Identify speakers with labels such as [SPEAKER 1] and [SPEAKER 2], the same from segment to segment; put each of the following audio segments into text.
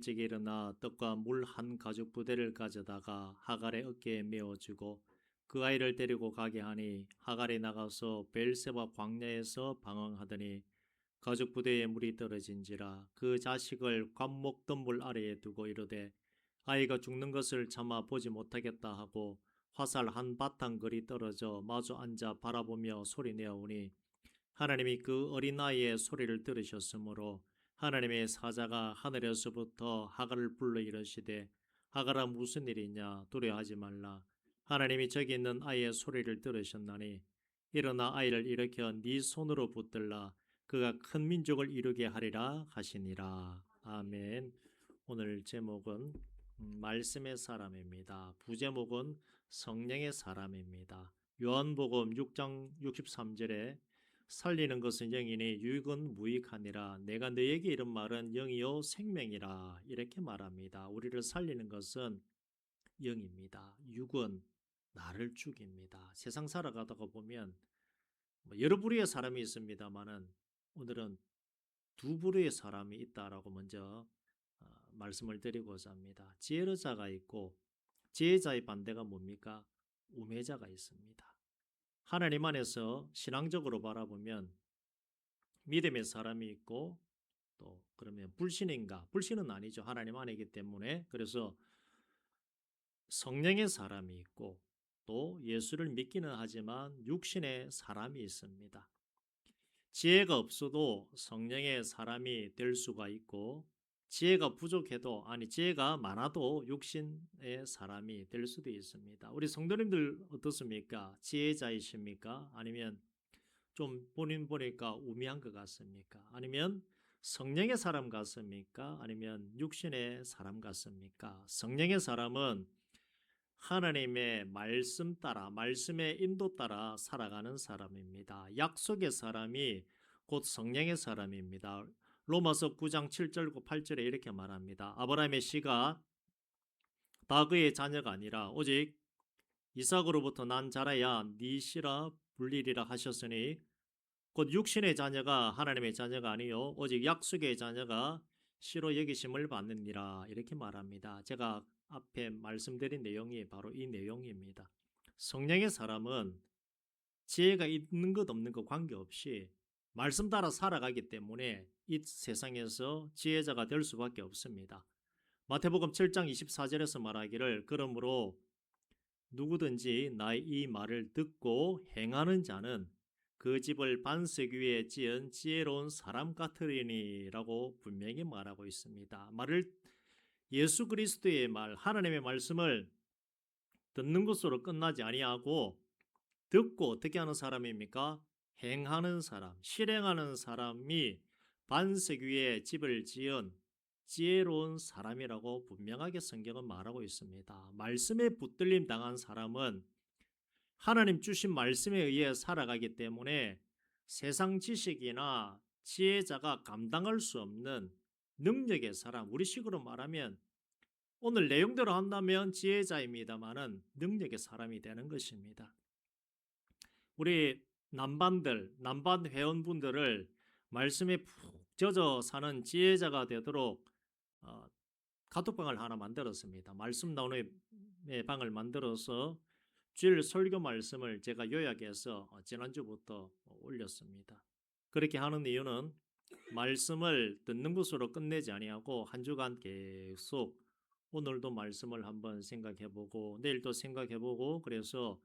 [SPEAKER 1] 일찍 일어나 떡과 물 한 가죽 부대를 가져다가 하갈의 어깨에 메어주고 그 아이를 데리고 가게 하니 하갈이 나가서 베엘세바 광야에서 방황하더니 가죽 부대에 물이 떨어진지라 그 자식을 관목덤불 아래에 두고 이르되 아이가 죽는 것을 차마 보지 못하겠다 하고 화살 한 바탕거리 떨어져 마주 앉아 바라보며 소리내어오니 하나님이 그 어린아이의 소리를 들으셨으므로 하나님의 사자가 하늘에서부터 하갈을 불러 이르시되 하갈아 무슨 일이냐 두려워하지 말라 하나님이 저기 있는 아이의 소리를 들으셨나니 일어나 아이를 일으켜 네 손으로 붙들라 그가 큰 민족을 이루게 하리라 하시니라. 아멘. 오늘 제목은 말씀의 사람입니다. 부제목은 성령의 사람입니다. 요한복음 6장 63절에 살리는 것은 영이니 유익은 무익하니라 내가 너에게 이른 말은 영이요 생명이라 이렇게 말합니다. 우리를 살리는 것은 영입니다. 육은 나를 죽입니다. 세상 살아가다가 보면 여러 부류의 사람이 있습니다만은 오늘은 두 부류의 사람이 있다라고 먼저 말씀을 드리고자 합니다. 지혜자가 있고 지혜자의 반대가 뭡니까? 우매자가 있습니다. 하나님 안에서 신앙적으로 바라보면 믿음의 사람이 있고 또 그러면 불신인가? 불신은 아니죠. 하나님 안이기 때문에. 그래서 성령의 사람이 있고 또 예수를 믿기는 하지만 육신의 사람이 있습니다. 지혜가 없어도 성령의 사람이 될 수가 있고 지혜가 부족해도 지혜가 많아도 육신의 사람이 될 수도 있습니다. 우리 성도님들 어떻습니까? 지혜자이십니까? 아니면 좀 본인 보니까 우매한 것 같습니까? 아니면 성령의 사람 같습니까? 아니면 육신의 사람 같습니까? 성령의 사람은 하나님의 말씀 따라 말씀의 인도 따라 살아가는 사람입니다. 약속의 사람이 곧 성령의 사람입니다. 로마서 9장 7절 8절에 이렇게 말합니다. 아브라함의 씨가 다 그의 자녀가 아니라 오직 이삭으로부터 난 자라야 네 씨라 불리리라 하셨으니 곧 육신의 자녀가 하나님의 자녀가 아니요 오직 약속의 자녀가 씨로 여기심을 받느니라 이렇게 말합니다. 제가 앞에 말씀드린 내용이 바로 이 내용입니다. 성령의 사람은 지혜가 있는 것 없는 것 관계없이 말씀 따라 살아가기 때문에 이 세상에서 지혜자가 될 수밖에 없습니다. 마태복음 7장 24절에서 말하기를 그러므로 누구든지 나의 이 말을 듣고 행하는 자는 그 집을 반석 위에 지은 지혜로운 사람 같으리니 라고 분명히 말하고 있습니다. 예수 그리스도의 말 하나님의 말씀을 듣는 것으로 끝나지 아니하고 듣고 어떻게 하는 사람입니까? 행하는 사람, 실행하는 사람이 반석 위에 집을 지은 지혜로운 사람이라고 분명하게 성경은 말하고 있습니다. 말씀에 붙들림 당한 사람은 하나님 주신 말씀에 의해 살아가기 때문에 세상 지식이나 지혜자가 감당할 수 없는 능력의 사람, 우리식으로 말하면 오늘 내용대로 한다면 지혜자입니다만은 능력의 사람이 되는 것입니다. 우리 남반 회원분들을 말씀에 푹 젖어 사는 지혜자가 되도록 카톡방을 하나 만들었습니다. 말씀 나누의 방을 만들어서 주일 설교 말씀을 제가 요약해서 지난주부터 올렸습니다. 그렇게 하는 이유는 말씀을 듣는 것으로 끝내지 아니하고 한 주간 계속 오늘도 말씀을 한번 생각해보고 내일도 생각해보고 그래서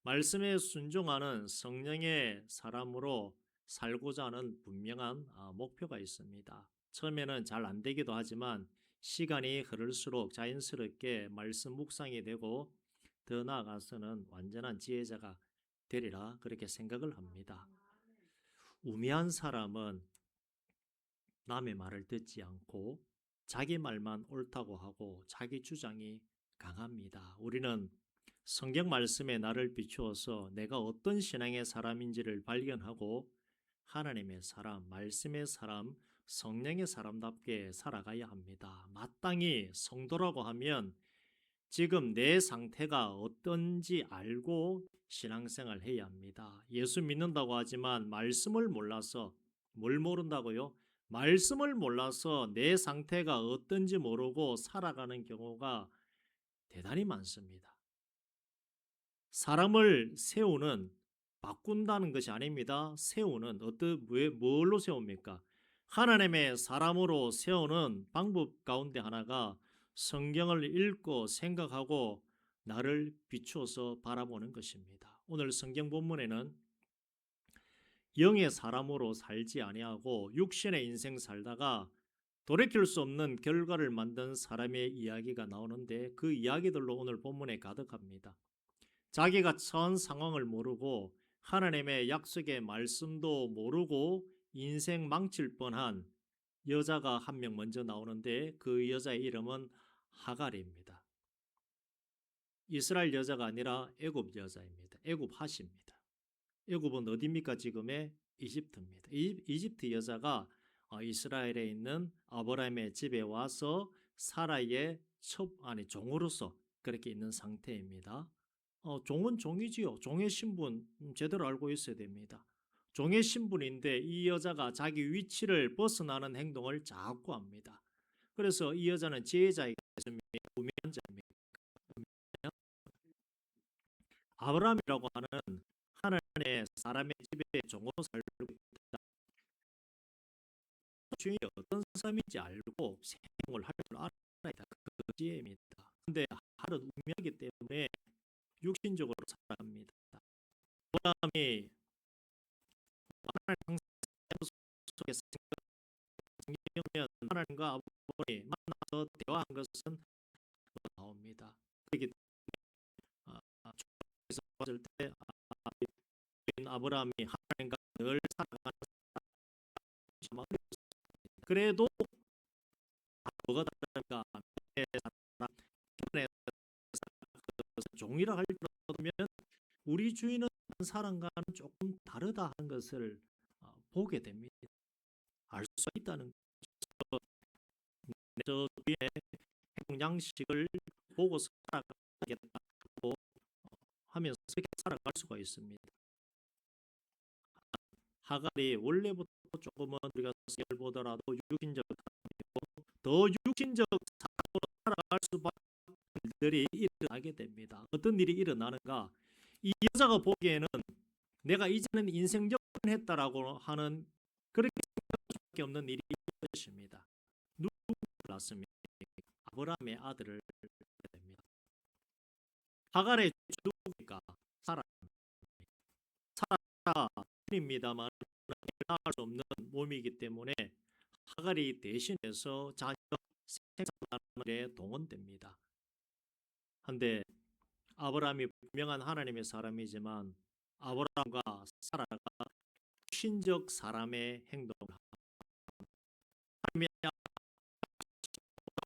[SPEAKER 1] 말씀에 순종하는 성령의 사람으로 살고자 하는 분명한 목표가 있습니다. 처음에는 잘 안 되기도 하지만 시간이 흐를수록 자연스럽게 말씀 묵상이 되고 더 나아가서는 완전한 지혜자가 되리라 그렇게 생각을 합니다. 우매한 사람은 남의 말을 듣지 않고 자기 말만 옳다고 하고 자기 주장이 강합니다. 우리는 성경 말씀에 나를 비추어서 내가 어떤 신앙의 사람인지를 발견하고 하나님의 사람, 말씀의 사람, 성령의 사람답게 살아가야 합니다. 마땅히 성도라고 하면 지금 내 상태가 어떤지 알고 신앙생활 해야 합니다. 예수 믿는다고 하지만 말씀을 몰라서 뭘 모른다고요? 말씀을 몰라서 내 상태가 어떤지 모르고 살아가는 경우가 대단히 많습니다. 사람을 세우는 바꾼다는 것이 아닙니다. 세우는 뭘로 세웁니까? 하나님의 사람으로 세우는 방법 가운데 하나가 성경을 읽고 생각하고 나를 비추어서 바라보는 것입니다. 오늘 성경 본문에는 영의 사람으로 살지 아니하고 육신의 인생 살다가 돌이킬 수 없는 결과를 만든 사람의 이야기가 나오는데 그 이야기들로 오늘 본문에 가득합니다. 자기가 처한 상황을 모르고 하나님의 약속의 말씀도 모르고 인생 망칠 뻔한 여자가 한 명 먼저 나오는데 그 여자의 이름은 하갈입니다. 이스라엘 여자가 아니라 애굽 여자입니다. 애굽 핫입니다. 애굽은 어디입니까? 지금의 이집트입니다. 이집트 여자가 이스라엘에 있는 아브라함의 집에 와서 사라의 종으로서 그렇게 있는 상태입니다. 종은 종이지요. 종의 신분 제대로 알고 있어야 됩니다. 종의 신분인데 이 여자가 자기 위치를 벗어나는 행동을 자꾸 합니다. 그래서 이 여자는 지혜자이기 때문에 우매한 자입니다. 아브라함이라고 하는 하나님의 사람의 집에 종으로 살고 있다. 주인이 어떤 사람인지 알고 생각을 할 줄 알아야 한다. 그 지혜입니다. 그런데 하는 우매하기 때문에 육신적으로 살아갑니다. 아브라함이 하나님 속에 생각하면 하나님과 아브라함이 만나서 대화한 것은 나옵니다. 그렇기 때문에 에서 봤을 때 아브라함이 하나님과 늘 살아가는 참 어렵습니다. 그래도 뭐가 다른가? 종이라 할지라도 우리 주인은 다른 사람과는 조금 다르다 하는 것을 보게 됩니다. 알 수 있다는 것은 저 뒤에 양식을 보고 살아가겠다고 하면서 그렇게 살아갈 수가 있습니다. 하갈이 원래부터 조금은 우리가 성경을 보더라도 육신적 사람이고 더 육신적 사람으로 살아갈 수밖에 일들이 일어나게 됩니다. 어떤 일이 일어나는가? 이 여자가 보기에는 내가 이제는 인생 역전했다라고 하는 그렇게 생각할 수밖에 없는 일이 있습니다. 누구를 낳습니까? 아브라함의 아들을 낳게 됩니다. 하갈의 누구입니까? 사라. 사라입니다만 낳을 수 없는 몸이기 때문에 하갈이 대신해서 자녀 생산하는 데 동원됩니다. 한데 아브라함이 분명한 하나님의 사람이지만 아브라함과 사라가 신적 사람의 행동을 하나님의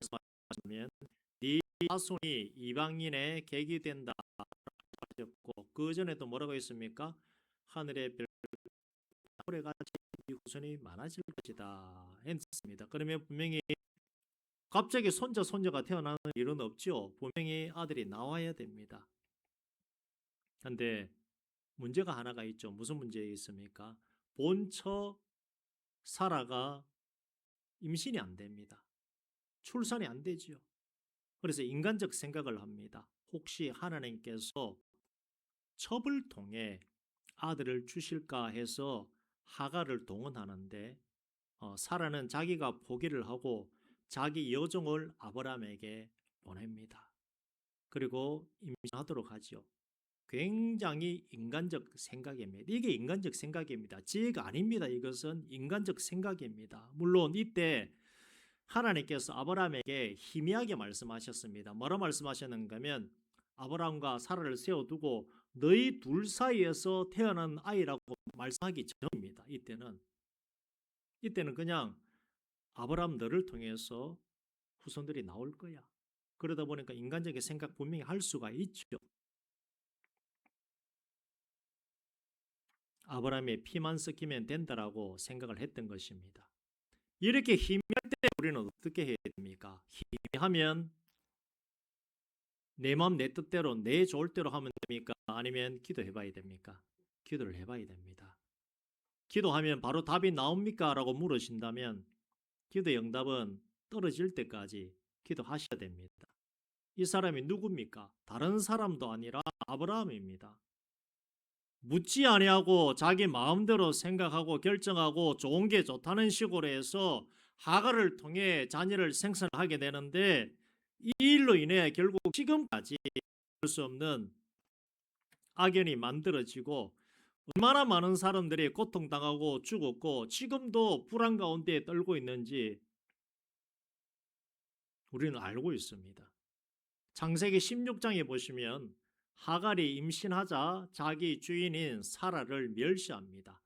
[SPEAKER 1] 말씀하시면 네 자손이 이방인의 객이 된다 하셨고 그 전에도 뭐라고 했습니까? 하늘의 별의 같이 네 후손이 많아질 것이다 했습니다. 그러면 분명히 갑자기 손자가 태어나는 일은 없죠. 분명히 아들이 나와야 됩니다. 그런데 문제가 하나가 있죠. 무슨 문제가 있습니까? 본처 사라가 임신이 안 됩니다. 출산이 안 되지요. 그래서 인간적 생각을 합니다. 혹시 하나님께서 첩을 통해 아들을 주실까 해서 하갈을 동원하는데 사라는 자기가 포기를 하고 자기 여종을 아브라함에게 보냅니다. 그리고 임신하도록 하지요. 굉장히 인간적 생각입니다. 이게 인간적 생각입니다. 지혜가 아닙니다. 이것은 인간적 생각입니다. 물론 이때 하나님께서 아브라함에게 희미하게 말씀하셨습니다. 뭐라 말씀하셨는가 하면 아브라함과 사라를 세워두고 너희 둘 사이에서 태어난 아이라고 말씀하기 전입니다. 이때는 그냥 아브라함 너를 통해서 후손들이 나올 거야. 그러다 보니까 인간적인 생각 분명히 할 수가 있죠. 아브라함의 피만 섞이면 된다라고 생각을 했던 것입니다. 이렇게 희미할 때 우리는 어떻게 해야 됩니까? 희미하면 내 마음 내 뜻대로 내 좋을 대로 하면 됩니까? 아니면 기도해 봐야 됩니까? 기도를 해 봐야 됩니다. 기도하면 바로 답이 나옵니까? 라고 물으신다면 기도의 응답은 떨어질 때까지 기도하셔야 됩니다. 이 사람이 누굽니까? 다른 사람도 아니라 아브라함입니다. 묻지 아니하고 자기 마음대로 생각하고 결정하고 좋은 게 좋다는 식으로 해서 하갈을 통해 자녀를 생산하게 되는데 이 일로 인해 결국 지금까지 볼 수 없는 악연이 만들어지고 얼마나 많은 사람들이 고통당하고 죽었고 지금도 불안 가운데 떨고 있는지 우리는 알고 있습니다. 창세기 16장에 보시면 하갈이 임신하자 자기 주인인 사라를 멸시합니다.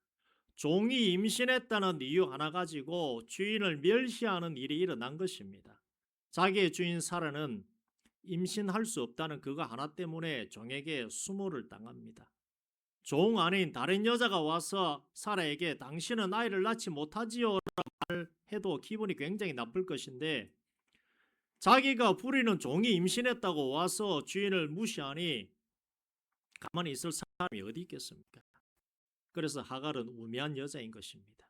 [SPEAKER 1] 종이 임신했다는 이유 하나 가지고 주인을 멸시하는 일이 일어난 것입니다. 자기의 주인 사라는 임신할 수 없다는 그거 하나 때문에 종에게 수모를 당합니다. 종 아닌 다른 여자가 와서 사라에게 당신은 아이를 낳지 못하지요 라고 말해도 기분이 굉장히 나쁠 것인데 자기가 부리는 종이 임신했다고 와서 주인을 무시하니 가만히 있을 사람이 어디 있겠습니까? 그래서 하갈은 우매한 여자인 것입니다.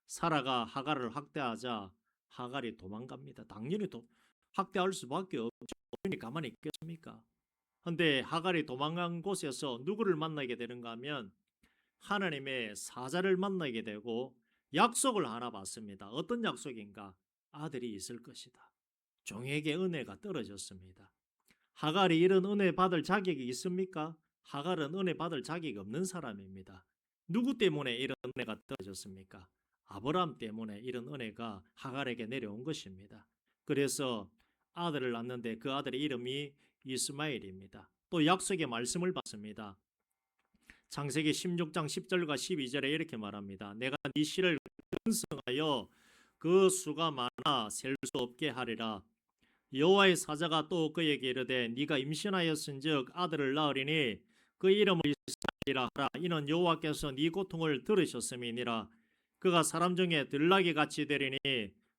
[SPEAKER 1] 사라가 하갈을 학대하자 하갈이 도망갑니다. 당연히 학대할 수밖에 없죠. 주인이 가만히 있겠습니까? 근데 하갈이 도망간 곳에서 누구를 만나게 되는가 하면 하나님의 사자를 만나게 되고 약속을 하나 받습니다. 어떤 약속인가? 아들이 있을 것이다. 종에게 은혜가 떨어졌습니다. 하갈이 이런 은혜 받을 자격이 있습니까? 하갈은 은혜 받을 자격이 없는 사람입니다. 누구 때문에 이런 은혜가 떨어졌습니까? 아브라함 때문에 이런 은혜가 하갈에게 내려온 것입니다. 그래서 아들을 낳는데 그 아들의 이름이 이스마엘입니다. 또 약속의 말씀을 받습니다. 창세기 16장 10절과 12절에 이렇게 말합니다. 내가 네 씨를 번성하여 그 수가 많아 셀 수 없게 하리라. 여호와의 사자가 또 그에게 이르되 네가 임신하였은즉 아들을 낳으리니 그 이름을 이스라엘이라 하라. 이는 여호와께서 네 고통을 들으셨음이니라. 그가 사람 중에 들나귀 같이 되리니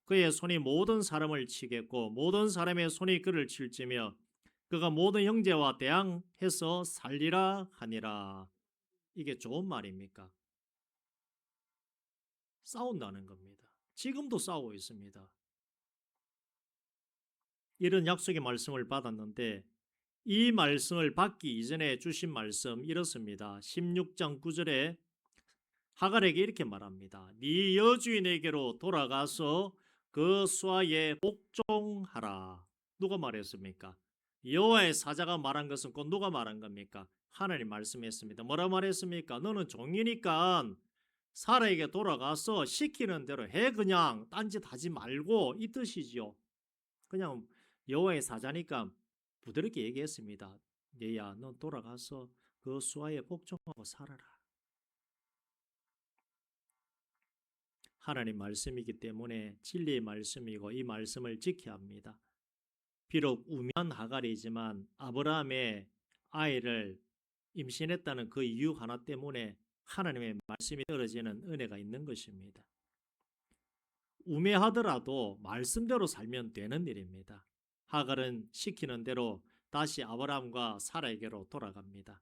[SPEAKER 1] 그의 손이 모든 사람을 치겠고 모든 사람의 손이 그를 칠지며 그가 모든 형제와 대항해서 살리라 하니라. 이게 좋은 말입니까? 싸운다는 겁니다. 지금도 싸우고 있습니다. 이런 약속의 말씀을 받았는데 이 말씀을 받기 이전에 주신 말씀 이렇습니다. 16장 9절에 하갈에게 이렇게 말합니다. 네 여주인에게로 돌아가서 그 수하에 복종하라. 누가 말했습니까? 여호와의 사자가 말한 것은 곧 누가 말한 겁니까? 하나님 말씀했습니다. 뭐라 말했습니까? 너는 종이니까 사라에게 돌아가서 시키는 대로 해. 그냥 딴짓 하지 말고 이 뜻이지요. 그냥 여호와의 사자니까 부드럽게 얘기했습니다. 얘야, 넌 돌아가서 그 수하에 복종하고 살아라. 하나님 말씀이기 때문에 진리의 말씀이고 이 말씀을 지켜야 합니다. 비록 우매한 하갈이지만 아브라함의 아이를 임신했다는 그 이유 하나 때문에 하나님의 말씀이 떨어지는 은혜가 있는 것입니다. 우매하더라도 말씀대로 살면 되는 일입니다. 하갈은 시키는 대로 다시 아브라함과 사라에게로 돌아갑니다.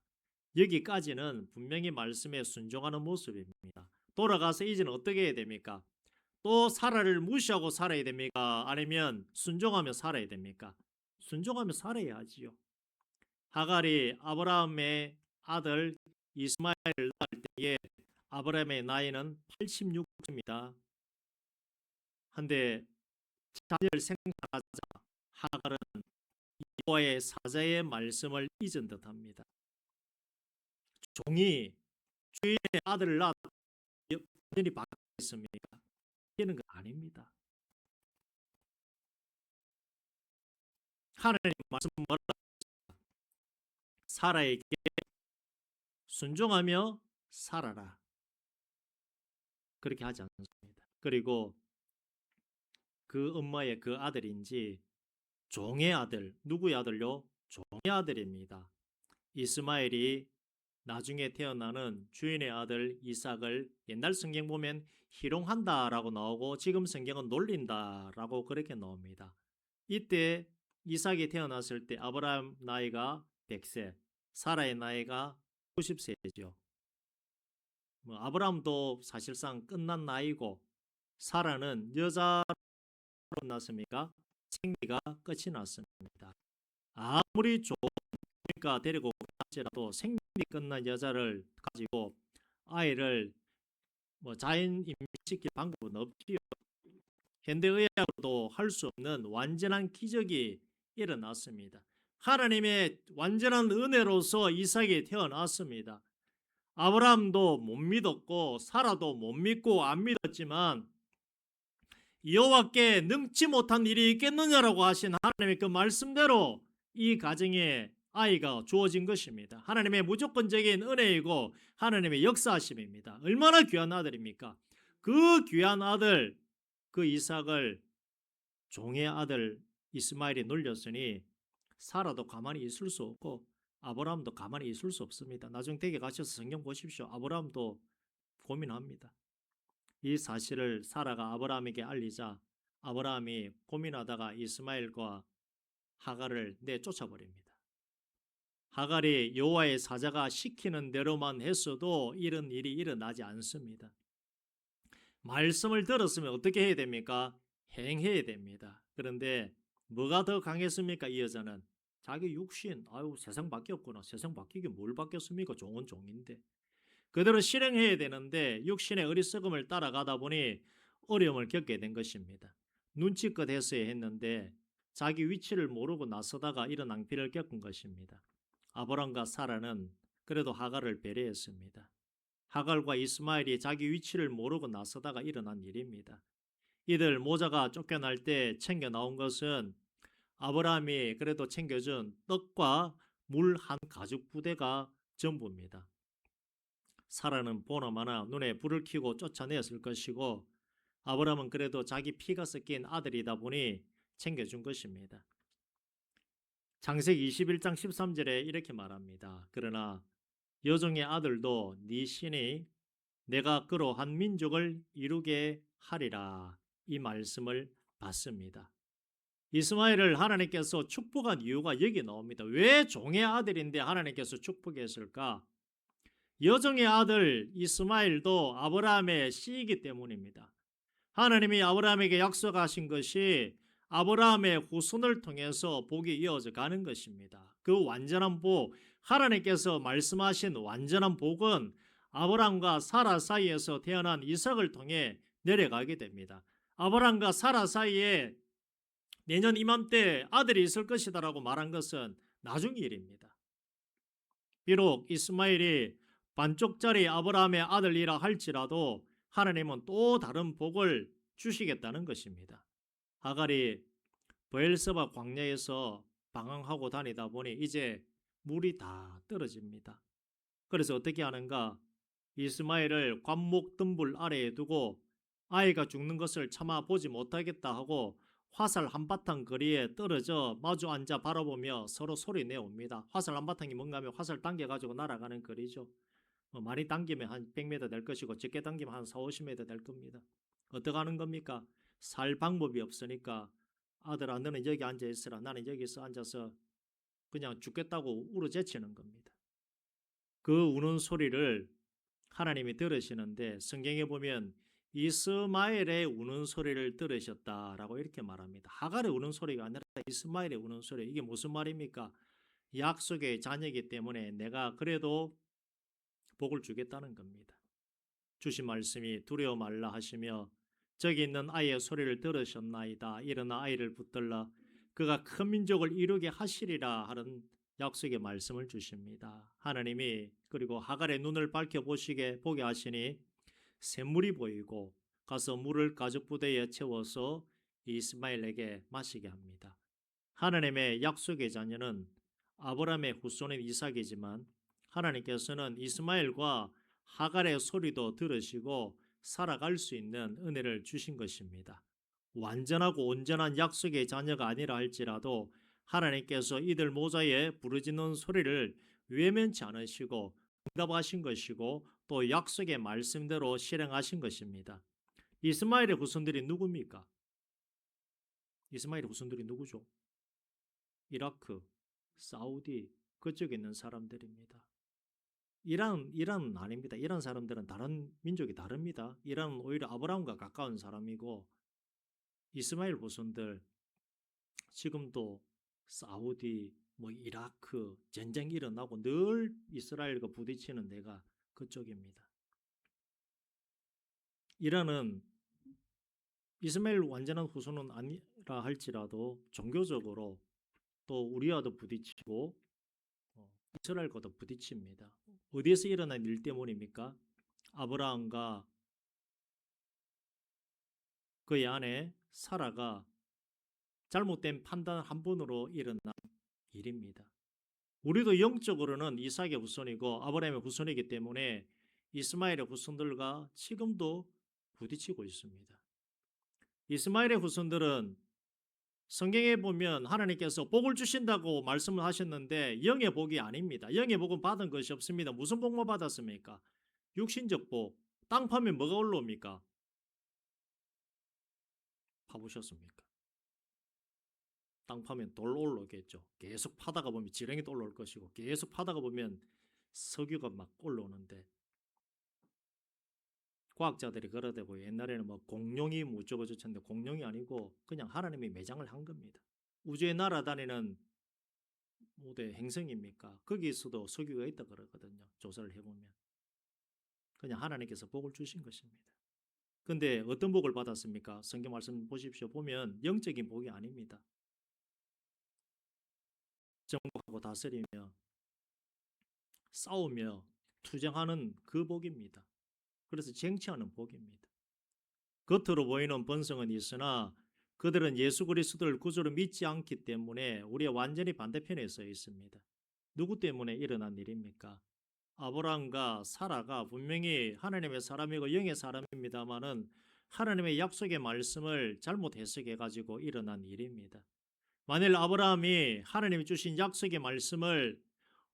[SPEAKER 1] 여기까지는 분명히 말씀에 순종하는 모습입니다. 돌아가서 이제는 어떻게 해야 됩니까? 또 사라를 무시하고 살아야 됩니까? 아니면 순종하며 살아야 됩니까? 순종하며 살아야 하지요. 하갈이 아브라함의 아들 이스마엘을 낳을 때에 아브라함의 나이는 86세입니다. 한데 자녀를 생산하자 하갈은 여호와의 사자의 말씀을 잊은 듯합니다. 종이 주인의 아들을 낳아 완전히 바뀌었습니까? 이는 거 아닙니다. 하나님 말씀 뭐라 사라에게 순종하며 살아라. 그렇게 하지 않습니다. 그리고 그 엄마의 그 아들인지 종의 아들, 누구의 아들요? 종의 아들입니다. 이스마엘이 나중에 태어나는 주인의 아들 이삭을 옛날 성경 보면 희롱한다라고 나오고 지금 성경은 놀린다라고 그렇게 나옵니다. 이때 이삭이 태어났을 때 아브라함 나이가 100세, 사라의 나이가 90세죠. 뭐 아브라함도 사실상 끝난 나이고 사라는 여자로 났습니까? 생리가 끝이 났습니다. 아무리 좋으니까 데리고 갈지라도 생리 끝난 여자를 가지고 아이를 뭐 자연 임신시킬 방법은 없지요. 현대의학으로도 할 수 없는 완전한 기적이 일어났습니다. 하나님의 완전한 은혜로서 이삭이 태어났습니다. 아브라함도 못 믿었고 사라도 못 믿고 안 믿었지만 여호와께 능치 못한 일이 있겠느냐라고 하신 하나님의 그 말씀대로 이 가정에 아이가 주어진 것입니다. 하나님의 무조건적인 은혜이고 하나님의 역사하심입니다. 얼마나 귀한 아들입니까? 그 귀한 아들, 그 이삭을 종의 아들 이스마엘이 놀렸으니 사라도 가만히 있을 수 없고 아브라함도 가만히 있을 수 없습니다. 나중 댁에 가셔서 성경 보십시오. 아브라함도 고민합니다. 이 사실을 사라가 아브라함에게 알리자 아브라함이 고민하다가 이스마엘과 하갈을 내쫓아버립니다. 하갈이 여호와의 사자가 시키는 대로만 했어도 이런 일이 일어나지 않습니다. 말씀을 들었으면 어떻게 해야 됩니까? 행해야 됩니다. 그런데 뭐가 더 강했습니까? 이 여자는 자기 육신, 아유 세상 바뀌었구나. 세상 바뀌긴 뭘 바뀌었습니까? 종은 종인데. 그대로 실행해야 되는데 육신의 어리석음을 따라가다 보니 어려움을 겪게 된 것입니다. 눈치껏 했어야 했는데 자기 위치를 모르고 나서다가 이런 낭비를 겪은 것입니다. 아브람과 사라는 그래도 하갈을 배려했습니다. 하갈과 이스마엘이 자기 위치를 모르고 나서다가 일어난 일입니다. 이들 모자가 쫓겨날 때 챙겨 나온 것은 아브라함이 그래도 챙겨준 떡과 물 한 가죽 부대가 전부입니다. 사라는 보나마나 눈에 불을 켜고 쫓아내었을 것이고 아브라함은 그래도 자기 피가 섞인 아들이다 보니 챙겨준 것입니다. 창세기 21장 13절에 이렇게 말합니다. 그러나 여종의 아들도 네 신이 내가 그로 한 민족을 이루게 하리라 이 말씀을 받습니다. 이스마엘을 하나님께서 축복한 이유가 여기 나옵니다. 왜 종의 아들인데 하나님께서 축복했을까? 여종의 아들 이스마엘도 아브라함의 씨이기 때문입니다. 하나님이 아브라함에게 약속하신 것이 아브라함의 후손을 통해서 복이 이어져 가는 것입니다. 그 완전한 복, 하나님께서 말씀하신 완전한 복은 아브라함과 사라 사이에서 태어난 이삭을 통해 내려가게 됩니다. 아브라함과 사라 사이에 내년 이맘때 아들이 있을 것이다라고 말한 것은 나중 일입니다. 비록 이스마엘이 반쪽짜리 아브라함의 아들이라 할지라도 하나님은 또 다른 복을 주시겠다는 것입니다. 하갈이 브엘세바 광야에서 방황하고 다니다 보니 이제 물이 다 떨어집니다. 그래서 어떻게 하는가? 이스마엘을 관목 덤불 아래에 두고 아이가 죽는 것을 참아 보지 못하겠다 하고 화살 한바탕 거리에 떨어져 마주 앉아 바라보며 서로 소리 내옵니다. 화살 한바탕이 뭔가 하면 화살 당겨가지고 날아가는 거리죠. 많이 당기면 한 100m 될 것이고 적게 당기면 한 4, 50m 될 겁니다. 어떻게 하는 겁니까? 살 방법이 없으니까 아들아 너는 여기 앉아 있으라 나는 여기서 앉아서 그냥 죽겠다고 울어제치는 겁니다. 그 우는 소리를 하나님이 들으시는데 성경에 보면 이스마엘의 우는 소리를 들으셨다라고 이렇게 말합니다. 하갈의 우는 소리가 아니라 이스마엘의 우는 소리. 이게 무슨 말입니까? 약속의 자녀이기 때문에 내가 그래도 복을 주겠다는 겁니다. 주신 말씀이 두려워 말라 하시며 저기 있는 아이의 소리를 들으셨나이다. 일어나 아이를 붙들라. 그가 큰 민족을 이루게 하시리라 하는 약속의 말씀을 주십니다. 하나님이 그리고 하갈의 눈을 밝혀보시게 보게 하시니 샘물이 보이고 가서 물을 가죽부대에 채워서 이스마엘에게 마시게 합니다. 하나님의 약속의 자녀는 아브라함의 후손인 이삭이지만 하나님께서는 이스마엘과 하갈의 소리도 들으시고 살아갈 수 있는 은혜를 주신 것입니다. 완전하고 온전한 약속의 자녀가 아니라 할지라도 하나님께서 이들 모자에 부르짖는 소리를 외면치 않으시고 응답하신 것이고 또 약속의 말씀대로 실행하신 것입니다. 이스마엘의 후손들이 누굽니까? 이스마엘의 후손들이 누구죠? 이라크, 사우디 그쪽에 있는 사람들입니다. 이란은 아닙니다. 이란 사람들은 다른 민족이 다릅니다. 이란은 오히려 아브라함과 가까운 사람이고 이스마엘 후손들 지금도 사우디 뭐 이라크 전쟁이 일어나고 늘 이스라엘과 부딪히는 데가 그쪽입니다. 이란은 이스마엘 완전한 후손은 아니라 할지라도 종교적으로 또 우리와도 부딪히고 이스라엘과도 부딪힙니다. 어디에서 일어난 일 때문입니까? 아브라함과 그의 아내 사라가 잘못된 판단 한 번으로 일어난 일입니다. 우리도 영적으로는 이삭의 후손이고 아브라함의 후손이기 때문에 이스마엘의 후손들과 지금도 부딪히고 있습니다. 이스마엘의 후손들은 성경에 보면 하나님께서 복을 주신다고 말씀을 하셨는데 영의 복이 아닙니다. 영의 복은 받은 것이 없습니다. 무슨 복만 받았습니까? 육신적 복. 땅 파면 뭐가 올라옵니까? 파보셨습니까? 땅 파면 돌 올라오겠죠. 계속 파다가 보면 지렁이도 올라올 것이고 계속 파다가 보면 석유가 막 올라오는데 과학자들이 그러대고 옛날에는 뭐 공룡이 무쩌고 저쩌는데 공룡이 아니고 그냥 하나님이 매장을 한 겁니다. 우주에 날아다니는 모대 행성입니까? 거기에서도 석유가 있다 그러거든요. 조사를 해보면. 그냥 하나님께서 복을 주신 것입니다. 근데 어떤 복을 받았습니까? 성경 말씀 보십시오. 보면 영적인 복이 아닙니다. 정복하고 다스리며 싸우며 투쟁하는 그 복입니다. 그래서 쟁취하는 복입니다. 겉으로 보이는 번성은 있으나 그들은 예수 그리스도를 구주로 믿지 않기 때문에 우리의 완전히 반대편에 서 있습니다. 누구 때문에 일어난 일입니까? 아브라함과 사라가 분명히 하나님의 사람이고 영의 사람입니다마는 하나님의 약속의 말씀을 잘못 해석해 가지고 일어난 일입니다. 만일 아브라함이 하나님이 주신 약속의 말씀을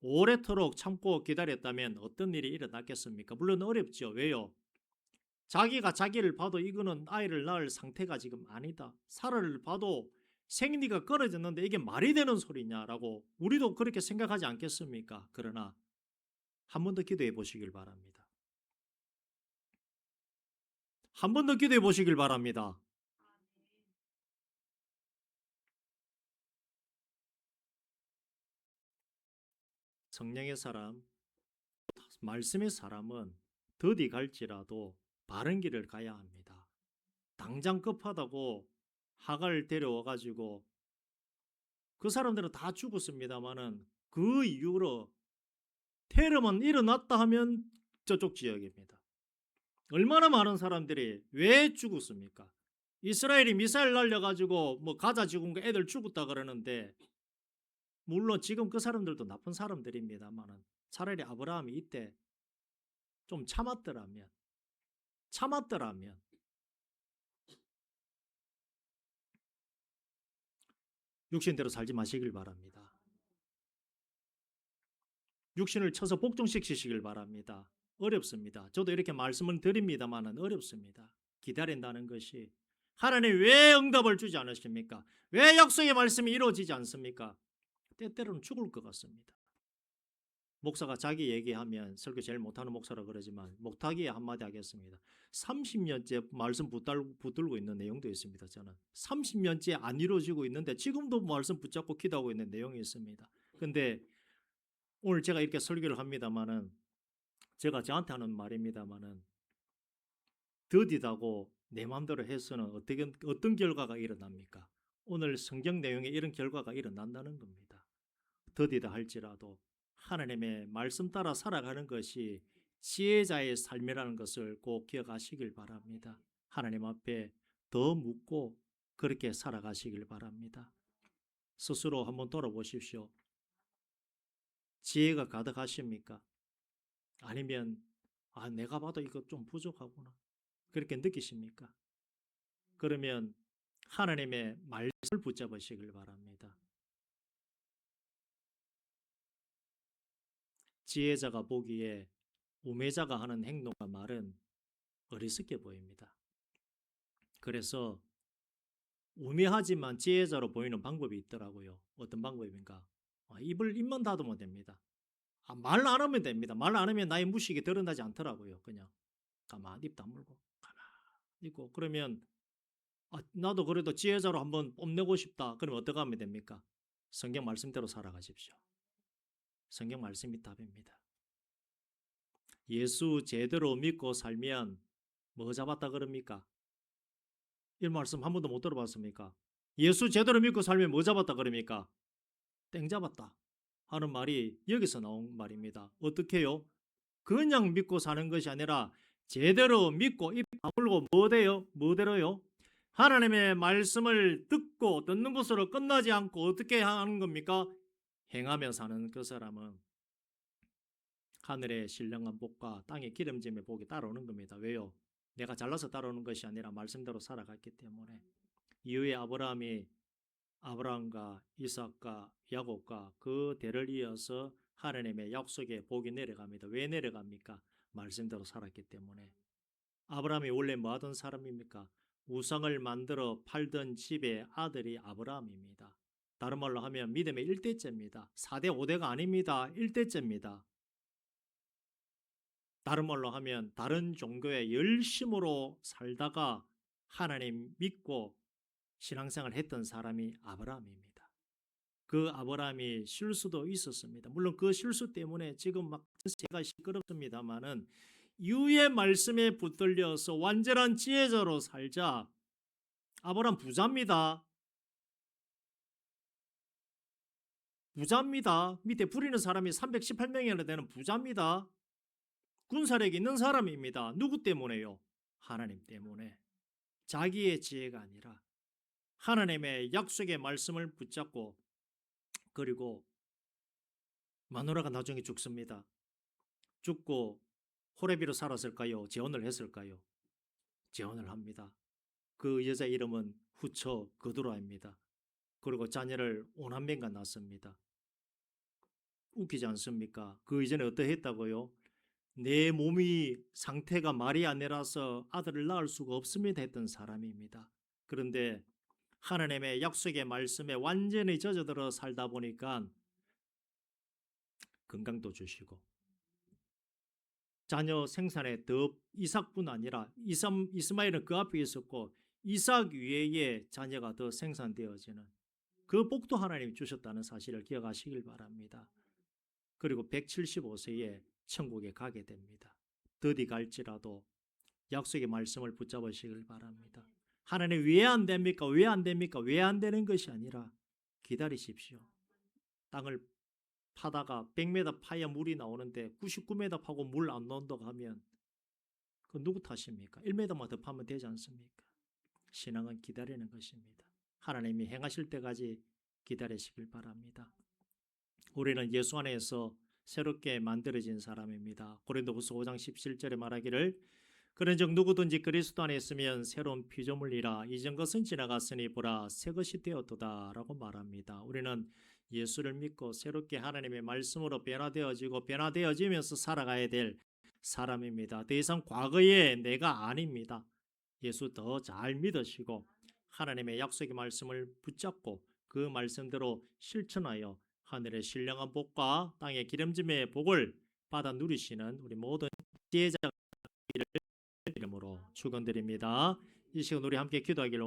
[SPEAKER 1] 오래도록 참고 기다렸다면 어떤 일이 일어났겠습니까? 물론 어렵죠. 왜요? 자기가 자기를 봐도 이거는 아이를 낳을 상태가 지금 아니다. 사라를 봐도 생리가 끊어졌는데 이게 말이 되는 소리냐라고 우리도 그렇게 생각하지 않겠습니까? 그러나 한 번 더 기도해 보시길 바랍니다. 한 번 더 기도해 보시길 바랍니다. 성령의 사람, 말씀의 사람은 더디 갈지라도 바른 길을 가야 합니다. 당장 급하다고 하갈 데려와 가지고 그 사람들은 다 죽었습니다마는 그 이후로 테러만 일어났다 하면 저쪽 지역입니다. 얼마나 많은 사람들이 왜 죽었습니까? 이스라엘이 미사일 날려가지고 뭐 가자 지구인가 애들 죽었다 그러는데 물론 지금 그 사람들도 나쁜 사람들입니다만은 차라리 아브라함이 이때 좀 참았더라면 육신대로 살지 마시길 바랍니다. 육신을 쳐서 복종시키시길 바랍니다. 어렵습니다. 저도 이렇게 말씀을 드립니다만은 어렵습니다. 기다린다는 것이 하나님 왜 응답을 주지 않으십니까? 왜 약속의 말씀이 이루어지지 않습니까? 때때로는 죽을 것 같습니다. 목사가 자기 얘기하면 설교 제일 못하는 목사라 그러지만 목타기에 한마디 하겠습니다. 30년째 말씀 붙들고 있는 내용도 있습니다. 저는 30년째 안 이루어지고 있는데 지금도 말씀 붙잡고 기도하고 있는 내용이 있습니다. 근데 오늘 제가 이렇게 설교를 합니다마는 제가 저한테 하는 말입니다마는 더디다고 내 마음대로 해서는 어떤 결과가 일어납니까? 오늘 성경 내용에 이런 결과가 일어난다는 겁니다. 더디다 할지라도 하나님의 말씀 따라 살아가는 것이 지혜자의 삶이라는 것을 꼭 기억하시길 바랍니다. 하나님 앞에 더 묻고 그렇게 살아가시길 바랍니다. 스스로 한번 돌아보십시오. 지혜가 가득하십니까? 아니면 내가 봐도 이거 좀 부족하구나 그렇게 느끼십니까? 그러면 하나님의 말씀을 붙잡으시길 바랍니다. 지혜자가 보기에 우매자가 하는 행동과 말은 어리석게 보입니다. 그래서 우매하지만 지혜자로 보이는 방법이 있더라고요. 어떤 방법인가? 입만 닫으면 됩니다. 말 안 하면 됩니다. 말 안 하면 나의 무식이 드러나지 않더라고요. 그냥 가만히 입 다물고 가만히 있고 그러면 나도 그래도 지혜자로 한번 뽐내고 싶다. 그러면 어떻게 하면 됩니까? 성경 말씀대로 살아가십시오. 성경 말씀이 답입니다. 예수 제대로 믿고 살면 뭐 잡았다 그럽니까? 이 말씀 한 번도 못 들어봤습니까? 예수 제대로 믿고 살면 뭐 잡았다 그럽니까? 땡 잡았다 하는 말이 여기서 나온 말입니다. 어떻게요? 그냥 믿고 사는 것이 아니라 제대로 믿고 입 다물고 뭐대로요? 하나님의 말씀을 듣는 것으로 끝나지 않고 어떻게 하는 겁니까? 행하며 사는 그 사람은 하늘의 신령한 복과 땅의 기름짐의 복이 따라오는 겁니다. 왜요? 내가 잘나서 따라오는 것이 아니라 말씀대로 살아갔기 때문에. 이후에 아브라함과 이삭과 야곱과 그 대를 이어서 하나님의 약속의 복이 내려갑니다. 왜 내려갑니까? 말씀대로 살았기 때문에. 아브라함이 원래 뭐 하던 사람입니까? 우상을 만들어 팔던 집의 아들이 아브라함입니다. 다른 말로 하면 믿음의 1대째입니다. 4대 5대가 아닙니다. 1대째입니다. 다른 말로 하면 다른 종교에 열심으로 살다가 하나님 믿고 신앙생활 했던 사람이 아브라함입니다. 그 아브라함이 실수도 있었습니다. 물론 그 실수 때문에 지금 막 전세가 시끄럽습니다만은 유의 말씀에 붙들려서 완전한 지혜자로 살자. 아브라함 부자입니다. 부자입니다. 밑에 부리는 사람이 318명이나 되는 부자입니다. 군사력이 있는 사람입니다. 누구 때문에요? 하나님 때문에. 자기의 지혜가 아니라 하나님의 약속의 말씀을 붙잡고 그리고 마누라가 나중에 죽습니다. 죽고 호레비로 살았을까요? 재혼을 했을까요? 재혼을 합니다. 그 여자 이름은 후처 그두라입니다. 그리고 자녀를 오남매가 낳습니다. 웃기지 않습니까? 그 이전에 어떠했다고요? 내 몸이 상태가 말이 안 내라서 아들을 낳을 수가 없습니다 했던 사람입니다. 그런데 하나님의 약속의 말씀에 완전히 젖어들어 살다 보니까 건강도 주시고 자녀 생산에 더 이삭뿐 아니라 이스마엘은 그 앞에 있었고 이삭 위에 자녀가 더 생산되어지는 그 복도 하나님이 주셨다는 사실을 기억하시길 바랍니다. 그리고 175세에 천국에 가게 됩니다. 더디 갈지라도 약속의 말씀을 붙잡으시길 바랍니다. 하나님 왜 안 됩니까? 왜 안 됩니까? 왜 안 되는 것이 아니라 기다리십시오. 땅을 파다가 100m 파야 물이 나오는데 99m 파고 물 안 나온다고 하면 그 누구 탓입니까? 1m만 더 파면 되지 않습니까? 신앙은 기다리는 것입니다. 하나님이 행하실 때까지 기다리시길 바랍니다. 우리는 예수 안에서 새롭게 만들어진 사람입니다. 고린도후서 5장 17절에 말하기를 그런즉 누구든지 그리스도 안에 있으면 새로운 피조물이라 이전 것은 지나갔으니 보라 새 것이 되었도다 라고 말합니다. 우리는 예수를 믿고 새롭게 하나님의 말씀으로 변화되어지면서 살아가야 될 사람입니다. 더 이상 과거의 내가 아닙니다. 예수 더 잘 믿으시고 하나님의 약속의 말씀을 붙잡고 그 말씀대로 실천하여 하늘의 신령한 복과 땅의 기름짐의 복을 받아 누리시는 우리 모든 지혜자가 이름으로 축원드립니다. 이 시간 우리 함께 기도하기를